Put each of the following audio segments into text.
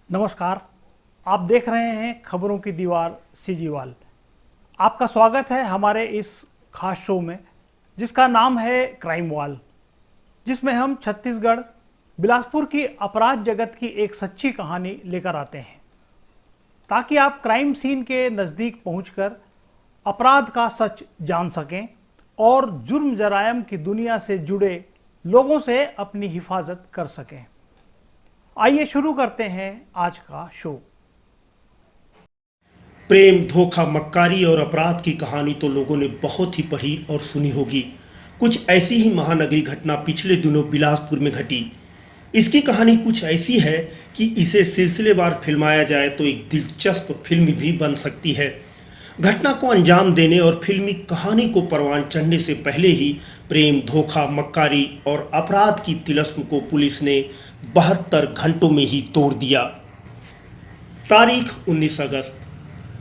नमस्कार। आप देख रहे हैं खबरों की दीवार सीजीवाल। आपका स्वागत है हमारे इस खास शो में जिसका नाम है क्राइम वॉल, जिसमें हम छत्तीसगढ़ बिलासपुर की अपराध जगत की एक सच्ची कहानी लेकर आते हैं ताकि आप क्राइम सीन के नज़दीक पहुंचकर अपराध का सच जान सकें और जुर्म जरायम की दुनिया से जुड़े लोगों से अपनी हिफाजत कर सकें। आइए शुरू करते हैं आज का शो। प्रेम, धोखा, मक्कारी और अपराध की कहानी तो लोगों ने बहुत ही पढ़ी और सुनी होगी। कुछ ऐसी ही महानगरी घटना पिछले दिनों बिलासपुर में घटी। इसकी कहानी कुछ ऐसी है कि इसे सिलसिलेवार फिल्माया जाए तो एक दिलचस्प फिल्म भी बन सकती है। घटना को अंजाम देने और फिल्मी कहानी को परवान चढ़ने से पहले ही प्रेम, धोखा, मक्कारी और अपराध की तिलिस्म को पुलिस ने 72 घंटों में ही तोड़ दिया। तारीख 19 अगस्त,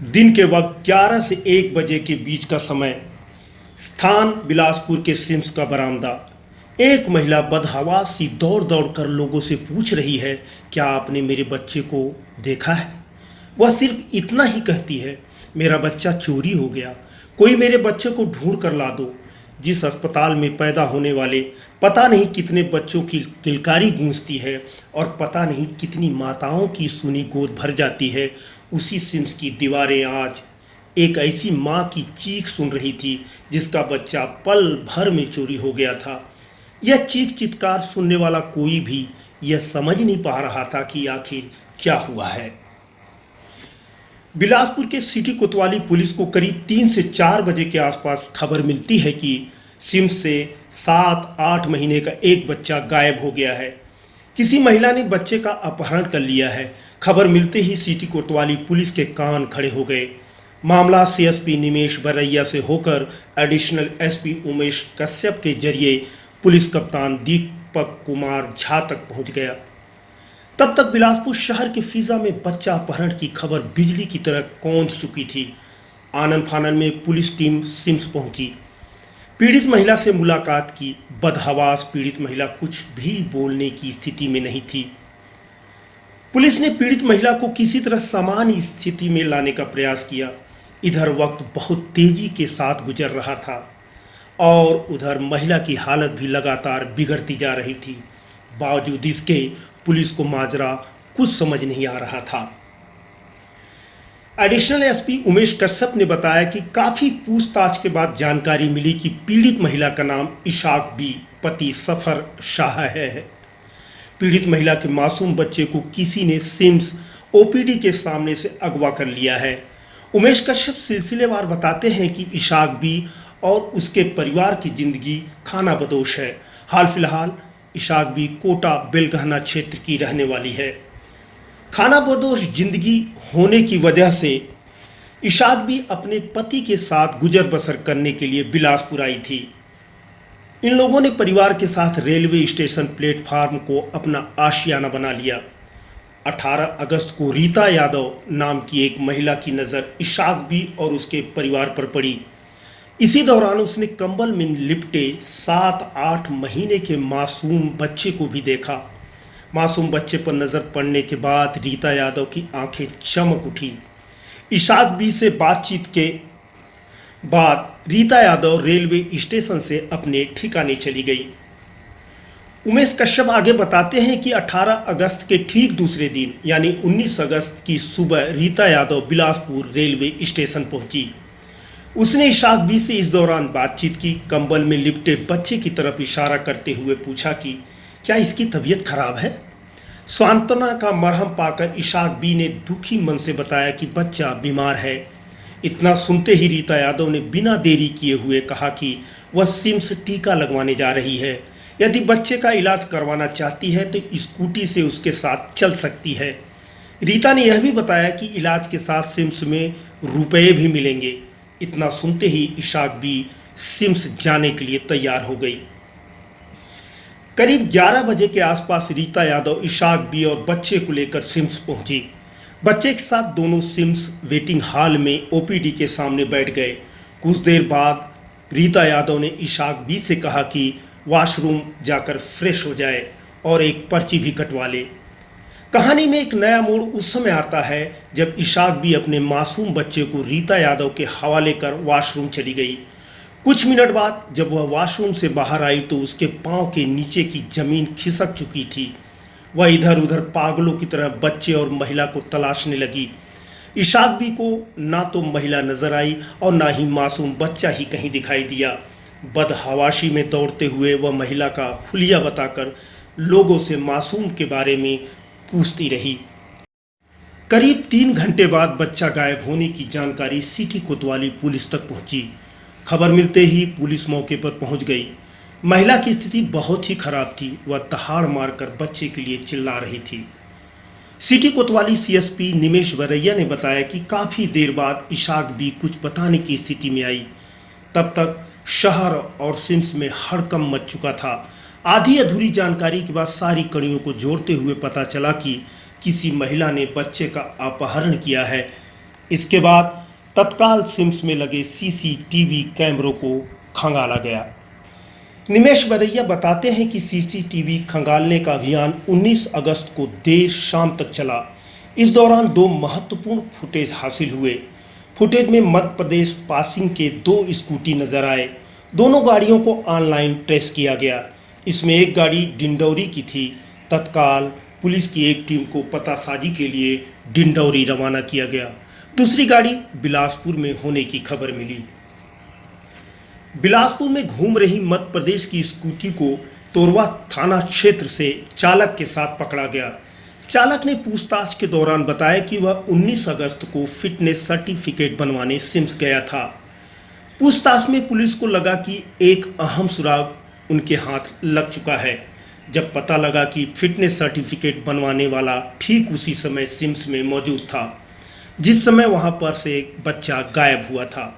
दिन के वक्त 11 से 1 बजे के बीच का समय। स्थान बिलासपुर के सिम्स का बरामदा। एक महिला बदहवास सी दौड़ दौड़ कर लोगों से पूछ रही है, क्या आपने मेरे बच्चे को देखा है? वह सिर्फ इतना ही कहती है, मेरा बच्चा चोरी हो गया, कोई मेरे बच्चे को ढूंढ कर ला दो। जिस अस्पताल में पैदा होने वाले पता नहीं कितने बच्चों की किलकारी गूंजती है और पता नहीं कितनी माताओं की सुनी गोद भर जाती है, उसी सिम्स की दीवारें आज एक ऐसी माँ की चीख सुन रही थी जिसका बच्चा पल भर में चोरी हो गया था। यह चीख चित्कार सुनने वाला कोई भी यह समझ नहीं पा रहा था कि आखिर क्या हुआ है। बिलासपुर के सिटी कोतवाली पुलिस को करीब 3 से 4 बजे के आसपास खबर मिलती है कि सिम्स से 7-8 महीने का एक बच्चा गायब हो गया है। किसी महिला ने बच्चे का अपहरण कर लिया है। खबर मिलते ही सिटी कोतवाली पुलिस के कान खड़े हो गए। मामला सीएसपी निमेश बरैया से होकर एडिशनल एसपी उमेश कश्यप के जरिए पुलिस कप्तान दीपक कुमार झा तक पहुंच गया। तब तक बिलासपुर शहर के फिजा में बच्चा अपहरण की खबर बिजली की तरह कौंध चुकी थी। आनन फानन में पुलिस टीम सिम्स पहुंची, पीड़ित महिला से मुलाकात की। बदहवास पीड़ित महिला कुछ भी बोलने की स्थिति में नहीं थी। पुलिस ने पीड़ित महिला को किसी तरह सामान्य स्थिति में लाने का प्रयास किया। इधर वक्त बहुत तेजी के साथ गुजर रहा था और उधर महिला की हालत भी लगातार बिगड़ती जा रही थी। बावजूद इसके पुलिस को माजरा कुछ समझ नहीं आ रहा था। एडिशनल एसपी उमेश कश्यप ने बताया कि काफी पूछताछ के बाद जानकारी मिली कि पीड़ित महिला का नाम इशाक बी, पति सफर शाह है। पीड़ित महिला के मासूम बच्चे को किसी ने सिम्स ओपीडी के सामने से अगवा कर लिया है। उमेश कश्यप सिलसिलेवार बताते हैं कि इशाक बी और उसके परिवार की जिंदगी खाना बदोश है। हाल फिलहाल इशाक बी कोटा बेलगहना क्षेत्र की रहने वाली है। खाना बदोश जिंदगी होने की वजह से इशाक बी अपने पति के साथ गुजर बसर करने के लिए बिलासपुर आई थी। इन लोगों ने परिवार के साथ रेलवे स्टेशन प्लेटफार्म को अपना आशियाना बना लिया। 18 अगस्त को रीता यादव नाम की एक महिला की नज़र इशाक बी और उसके परिवार पर पड़ी। इसी दौरान उसने कंबल में लिपटे 7-8 महीने के मासूम बच्चे को भी देखा। मासूम बच्चे पर नज़र पड़ने के बाद रीता यादव की आंखें चमक उठी। इशाक बी से बातचीत के बाद रीता यादव रेलवे स्टेशन से अपने ठिकाने चली गई। उमेश कश्यप आगे बताते हैं कि 18 अगस्त के ठीक दूसरे दिन यानी 19 अगस्त की सुबह रीता यादव बिलासपुर रेलवे स्टेशन पहुंची। उसने इशाक बी से इस दौरान बातचीत की। कंबल में लिपटे बच्चे की तरफ इशारा करते हुए पूछा कि क्या इसकी तबीयत खराब है। सांत्वना का मरहम पाकर इशाक बी ने दुखी मन से बताया कि बच्चा बीमार है। इतना सुनते ही रीता यादव ने बिना देरी किए हुए कहा कि वह सिम्स टीका लगवाने जा रही है। यदि बच्चे का इलाज करवाना चाहती है तो स्कूटी से उसके साथ चल सकती है। रीता ने यह भी बताया कि इलाज के साथ सिम्स में रुपए भी मिलेंगे। इतना सुनते ही इशाक बी सिम्स जाने के लिए तैयार हो गई। करीब 11 बजे के आसपास रीता यादव इशाक बी और बच्चे को लेकर सिम्स पहुंची। बच्चे के साथ दोनों सिम्स वेटिंग हॉल में ओपीडी के सामने बैठ गए। कुछ देर बाद रीता यादव ने इशाक बी से कहा कि वॉशरूम जाकर फ्रेश हो जाए और एक पर्ची भी कटवा ले। कहानी में एक नया मोड़ उस समय आता है जब इशाक बी अपने मासूम बच्चे को रीता यादव के हवाले कर वॉशरूम चली गई। कुछ मिनट बाद जब वह वॉशरूम से बाहर आई तो उसके पांव के नीचे की जमीन खिसक चुकी थी। वह इधर उधर पागलों की तरह बच्चे और महिला को तलाशने लगी। इशाक बी को ना तो महिला नजर आई और ना ही मासूम बच्चा ही कहीं दिखाई दिया। बदहवाशी में दौड़ते हुए वह महिला का हुलिया बताकर लोगों से मासूम के बारे में पूछती रही। करीब 3 घंटे बाद बच्चा गायब होने की जानकारी सिटी कोतवाली पुलिस तक पहुंची। खबर मिलते ही पुलिस मौके पर पहुंच गई। महिला की स्थिति बहुत ही खराब थी। वह दहाड़ मारकर बच्चे के लिए चिल्ला रही थी। सिटी कोतवाली सीएसपी निमेश वरैया ने बताया कि काफ़ी देर बाद इशाक बी कुछ बताने की स्थिति में आई। तब तक शहर और सिम्स में हड़कंप मच चुका था। आधी अधूरी जानकारी के बाद सारी कड़ियों को जोड़ते हुए पता चला कि किसी महिला ने बच्चे का अपहरण किया है। इसके बाद तत्काल सिम्स में लगे सीसीटीवी कैमरों को खंगाला गया। निमेश वरैया बताते हैं कि सीसीटीवी खंगालने का अभियान 19 अगस्त को देर शाम तक चला। इस दौरान 2 महत्वपूर्ण फुटेज हासिल हुए। फुटेज में मध्य प्रदेश पासिंग के 2 स्कूटी नजर आए। दोनों गाड़ियों को ऑनलाइन ट्रेस किया गया। इसमें एक गाड़ी डिंडौरी की थी। तत्काल पुलिस की एक टीम को पतासाजी के लिए डिंडौरी रवाना किया गया। दूसरी गाड़ी बिलासपुर में होने की खबर मिली। बिलासपुर में घूम रही मध्य प्रदेश की स्कूटी को तोरवा थाना क्षेत्र से चालक के साथ पकड़ा गया। चालक ने पूछताछ के दौरान बताया कि वह 19 अगस्त को फिटनेस सर्टिफिकेट बनवाने सिम्स गया था। पूछताछ में पुलिस को लगा कि एक अहम सुराग उनके हाथ लग चुका है। जब पता लगा कि फिटनेस सर्टिफिकेट बनवाने वाला ठीक उसी समय सिम्स में मौजूद था जिस समय वहां पर से एक बच्चा गायब हुआ था।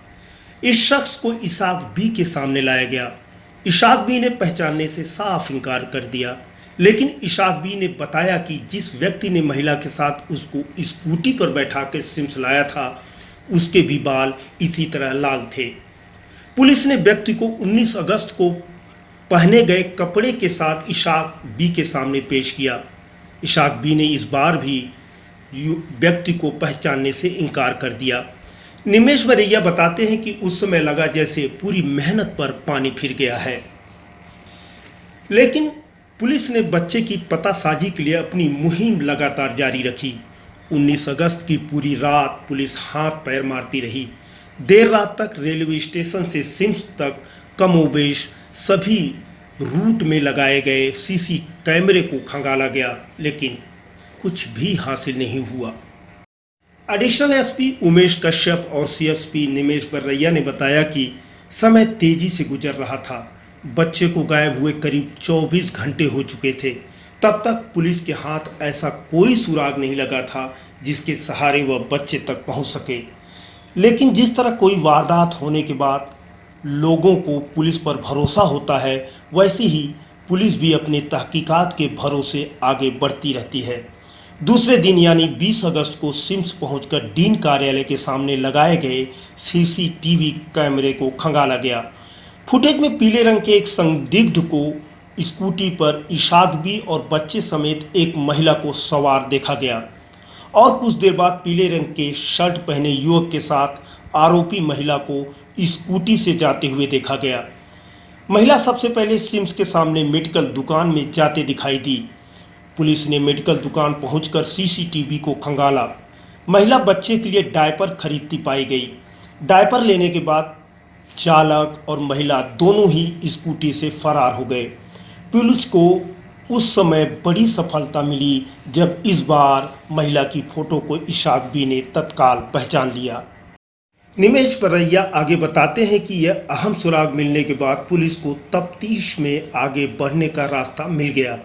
इस शख्स को इशाक बी के सामने लाया गया। इशाक बी ने पहचानने से साफ इनकार कर दिया, लेकिन इशाक बी ने बताया कि जिस व्यक्ति ने महिला के साथ उसको स्कूटी पर बैठा कर सिम्स लाया था उसके भी बाल इसी तरह लाल थे। पुलिस ने व्यक्ति को 19 अगस्त को पहने गए कपड़े के साथ इशाक बी के सामने पेश किया। इशाक बी ने इस बार भी व्यक्ति को पहचानने से इनकार कर दिया। निमेश वरैया बताते हैं कि उस समय लगा जैसे पूरी मेहनत पर पानी फिर गया है, लेकिन पुलिस ने बच्चे की पतासाजी के लिए अपनी मुहिम लगातार जारी रखी। 19 अगस्त की पूरी रात पुलिस हाथ पैर मारती रही। देर रात तक रेलवे स्टेशन से सिम्स तक कमोबेश सभी रूट में लगाए गए सीसी कैमरे को खंगाला गया, लेकिन कुछ भी हासिल नहीं हुआ। एडिशनल एसपी उमेश कश्यप और सीएसपी निमेश वरैया ने बताया कि समय तेजी से गुजर रहा था। बच्चे को गायब हुए करीब 24 घंटे हो चुके थे। तब तक पुलिस के हाथ ऐसा कोई सुराग नहीं लगा था जिसके सहारे वह बच्चे तक पहुंच सके। लेकिन जिस तरह कोई वारदात होने के बाद लोगों को पुलिस पर भरोसा होता है, वैसे ही पुलिस भी अपने तहकीकात के भरोसे आगे बढ़ती रहती है। दूसरे दिन यानी 20 अगस्त को सिम्स पहुंचकर डीन कार्यालय के सामने लगाए गए सीसीटीवी कैमरे को खंगाला गया। फुटेज में पीले रंग के एक संदिग्ध को स्कूटी पर इशाक बी और बच्चे समेत एक महिला को सवार देखा गया और कुछ देर बाद पीले रंग के शर्ट पहने युवक के साथ आरोपी महिला को स्कूटी से जाते हुए देखा गया। महिला सबसे पहले सिम्स के सामने मेडिकल दुकान में जाते दिखाई दी। पुलिस ने मेडिकल दुकान पहुंचकर सीसीटीवी को खंगाला। महिला बच्चे के लिए डायपर खरीदती पाई गई। डायपर लेने के बाद चालक और महिला दोनों ही स्कूटी से फरार हो गए। पुलिस को उस समय बड़ी सफलता मिली जब इस बार महिला की फोटो को इशाक बी ने तत्काल पहचान लिया। निमेश वरैया आगे बताते हैं कि यह अहम सुराग मिलने के बाद पुलिस को तफ्तीश में आगे बढ़ने का रास्ता मिल गया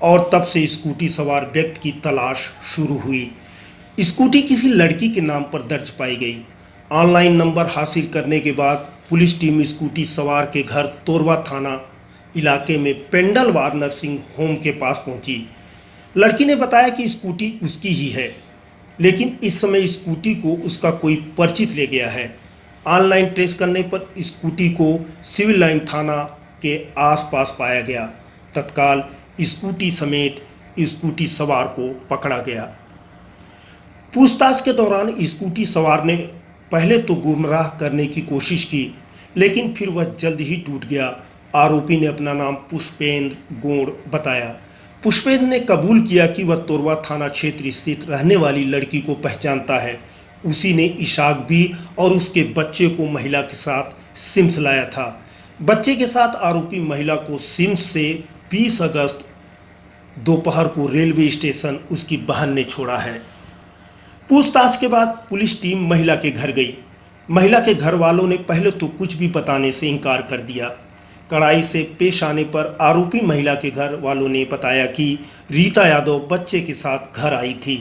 और तब से स्कूटी सवार व्यक्ति की तलाश शुरू हुई। स्कूटी किसी लड़की के नाम पर दर्ज पाई गई। ऑनलाइन नंबर हासिल करने के बाद पुलिस टीम स्कूटी सवार के घर तोरवा थाना इलाके में पेंडलवार नर्सिंग होम के पास पहुंची। लड़की ने बताया कि स्कूटी उसकी ही है। लेकिन इस समय स्कूटी को उसका कोई परिचित ले गया है। ऑनलाइन ट्रेस करने पर स्कूटी को सिविल लाइन थाना के आसपास पाया गया। तत्काल स्कूटी समेत स्कूटी सवार को पकड़ा गया। पूछताछ के दौरान स्कूटी सवार ने पहले तो गुमराह करने की कोशिश की, लेकिन फिर वह जल्द ही टूट गया। आरोपी ने अपना नाम पुष्पेंद्र गोड़ बताया। पुष्पेंद्र ने कबूल किया कि वह तोरवा थाना क्षेत्र स्थित रहने वाली लड़की को पहचानता है। उसी ने इशाक बी और उसके बच्चे को महिला के साथ सिम्स लाया था। बच्चे के साथ आरोपी महिला को सिम्स से 20 अगस्त दोपहर को रेलवे स्टेशन उसकी बहन ने छोड़ा है। पूछताछ के बाद पुलिस टीम महिला के घर गई। महिला के घर वालों ने पहले तो कुछ भी बताने से इनकार कर दिया। कड़ाई से पेश आने पर आरोपी महिला के घर वालों ने बताया कि रीता यादव बच्चे के साथ घर आई थी।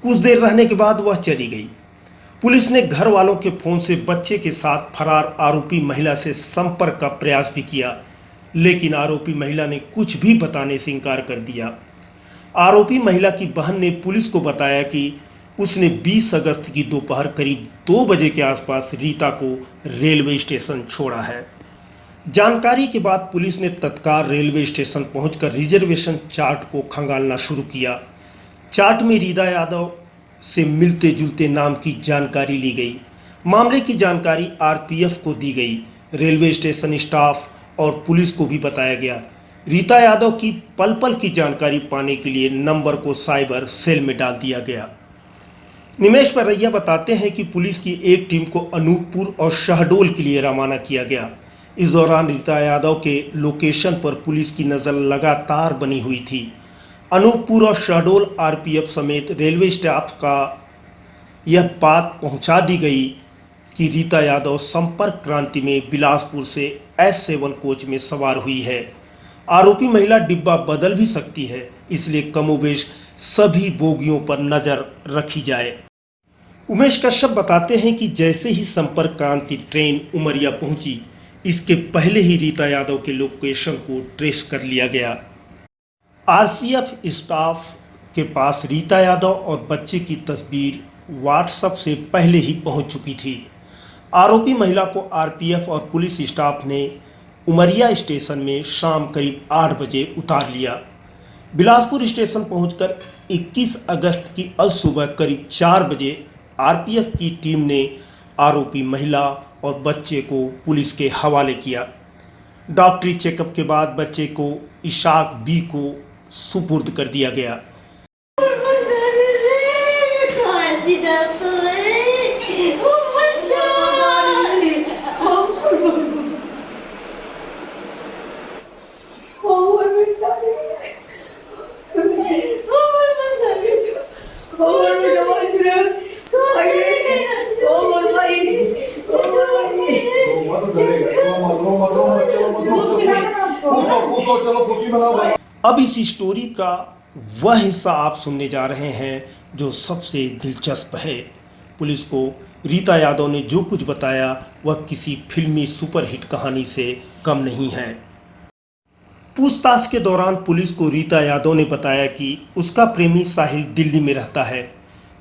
कुछ देर रहने के बाद वह चली गई। पुलिस ने घर वालों के फोन से बच्चे के साथ फरार आरोपी महिला से संपर्क का प्रयास भी किया, लेकिन आरोपी महिला ने कुछ भी बताने से इनकार कर दिया। आरोपी महिला की बहन ने पुलिस को बताया कि उसने 20 अगस्त की दोपहर करीब 2 बजे के आसपास रीता को रेलवे स्टेशन छोड़ा है। जानकारी के बाद पुलिस ने तत्काल रेलवे स्टेशन पहुंचकर रिजर्वेशन चार्ट को खंगालना शुरू किया। चार्ट में रीता यादव से मिलते जुलते नाम की जानकारी ली गई। मामले की जानकारी आरपीएफ को दी गई। रेलवे स्टेशन स्टाफ और पुलिस को भी बताया गया। रीता यादव की पल पल की जानकारी पाने के लिए नंबर को साइबर सेल में डाल दिया गया। निमेश परैया बताते हैं कि पुलिस की एक टीम को अनूपपुर और शहडोल के लिए रवाना किया गया। इस दौरान रीता यादव के लोकेशन पर पुलिस की नज़र लगातार बनी हुई थी। अनूपपुर और शहडोल आरपीएफ समेत रेलवे स्टाफ का यह बात पहुंचा दी गई कि रीता यादव संपर्क क्रांति में बिलासपुर से S7 कोच में सवार हुई है। आरोपी महिला डिब्बा बदल भी सकती है, इसलिए कमोबेश सभी बोगियों पर नज़र रखी जाए। उमेश कश्यप बताते हैं कि जैसे ही संपर्क क्रांति ट्रेन उमरिया पहुंची, इसके पहले ही रीता यादव के लोकेशन को ट्रेस कर लिया गया। आरपीएफ स्टाफ के पास रीता यादव और बच्चे की तस्वीर व्हाट्सएप से पहले ही पहुंच चुकी थी। आरोपी महिला को आरपीएफ और पुलिस स्टाफ ने उमरिया स्टेशन में शाम करीब 8 बजे उतार लिया। बिलासपुर स्टेशन पहुंचकर 21 अगस्त की अलसुबह करीब 4 बजे आरपीएफ की टीम ने आरोपी महिला और बच्चे को पुलिस के हवाले किया। डॉक्टरी चेकअप के बाद बच्चे को इशाक बी को सुपुर्द कर दिया गया। अब इस स्टोरी का वह हिस्सा आप सुनने जा रहे हैं जो सबसे दिलचस्प है। पुलिस को रीता यादव ने जो कुछ बताया वह किसी फिल्मी सुपरहिट कहानी से कम नहीं है। पूछताछ के दौरान पुलिस को रीता यादव ने बताया कि उसका प्रेमी साहिल दिल्ली में रहता है।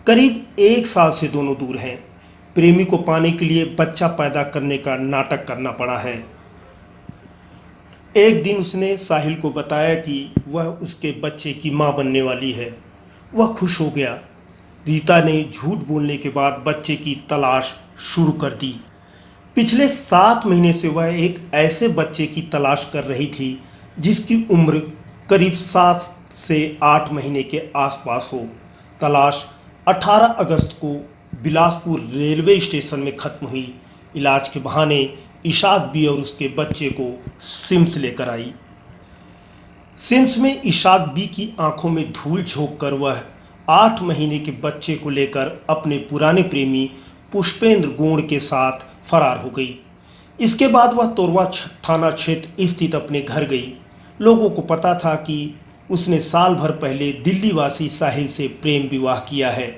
करीब 1 साल से दोनों दूर हैं। प्रेमी को पाने के लिए बच्चा पैदा करने का नाटक करना पड़ा है। एक दिन उसने साहिल को बताया कि वह उसके बच्चे की मां बनने वाली है। वह खुश हो गया। रीता ने झूठ बोलने के बाद बच्चे की तलाश शुरू कर दी। पिछले 7 महीने से वह एक ऐसे बच्चे की तलाश कर रही थी जिसकी उम्र करीब 7 से 8 महीने के आसपास हो। तलाश 18 अगस्त को बिलासपुर रेलवे स्टेशन में खत्म हुई। इलाज के बहाने इशाक बी और उसके बच्चे को सिम्स लेकर आई। सिम्स में इशाक बी की आंखों में धूल झोंक कर वह 8 महीने के बच्चे को लेकर अपने पुराने प्रेमी पुष्पेंद्र गोड़ के साथ फरार हो गई। इसके बाद वह तोरवा थाना क्षेत्र स्थित अपने घर गई। लोगों को पता था कि उसने साल भर पहले दिल्ली वासी साहिल से प्रेम विवाह किया है,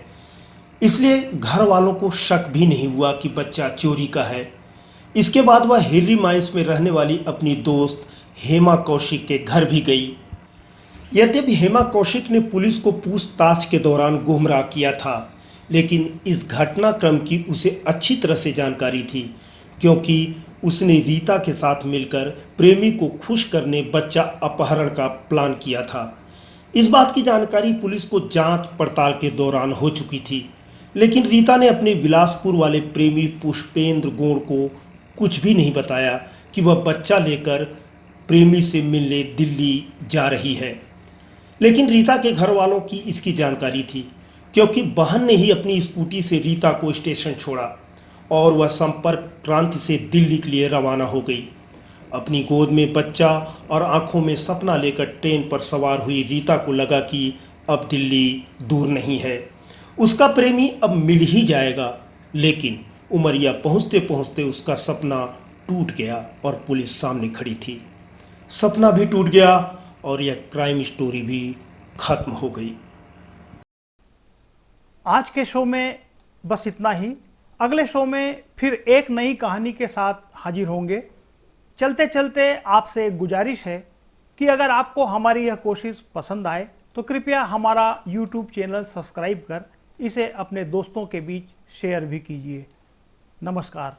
इसलिए घर वालों को शक भी नहीं हुआ कि बच्चा चोरी का है। इसके बाद वह हिर्री माइंस में रहने वाली अपनी दोस्त हेमा कौशिक के घर भी गई। यद्यपि हेमा कौशिक ने पुलिस को पूछताछ के दौरान गुमराह किया था, लेकिन इस घटनाक्रम की उसे अच्छी तरह से जानकारी थी, क्योंकि उसने रीता के साथ मिलकर प्रेमी को खुश करने बच्चा अपहरण का प्लान किया था। इस बात की जानकारी पुलिस को जांच पड़ताल के दौरान हो चुकी थी, लेकिन रीता ने अपने बिलासपुर वाले प्रेमी पुष्पेंद्र गोड़ को कुछ भी नहीं बताया कि वह बच्चा लेकर प्रेमी से मिलने दिल्ली जा रही है। लेकिन रीता के घर वालों की इसकी जानकारी थी, क्योंकि बहन ने ही अपनी स्कूटी से रीता को स्टेशन छोड़ा और वह संपर्क क्रांति से दिल्ली के लिए रवाना हो गई। अपनी गोद में बच्चा और आंखों में सपना लेकर ट्रेन पर सवार हुई रीता को लगा कि अब दिल्ली दूर नहीं है, उसका प्रेमी अब मिल ही जाएगा। लेकिन उमरिया पहुंचते पहुंचते उसका सपना टूट गया और पुलिस सामने खड़ी थी। सपना भी टूट गया और यह क्राइम स्टोरी भी खत्म हो गई। आज के शो में बस इतना ही। अगले शो में फिर एक नई कहानी के साथ हाजिर होंगे। चलते चलते आपसे गुजारिश है कि अगर आपको हमारी यह कोशिश पसंद आए तो कृपया हमारा YouTube चैनल सब्सक्राइब कर इसे अपने दोस्तों के बीच शेयर भी कीजिए। नमस्कार।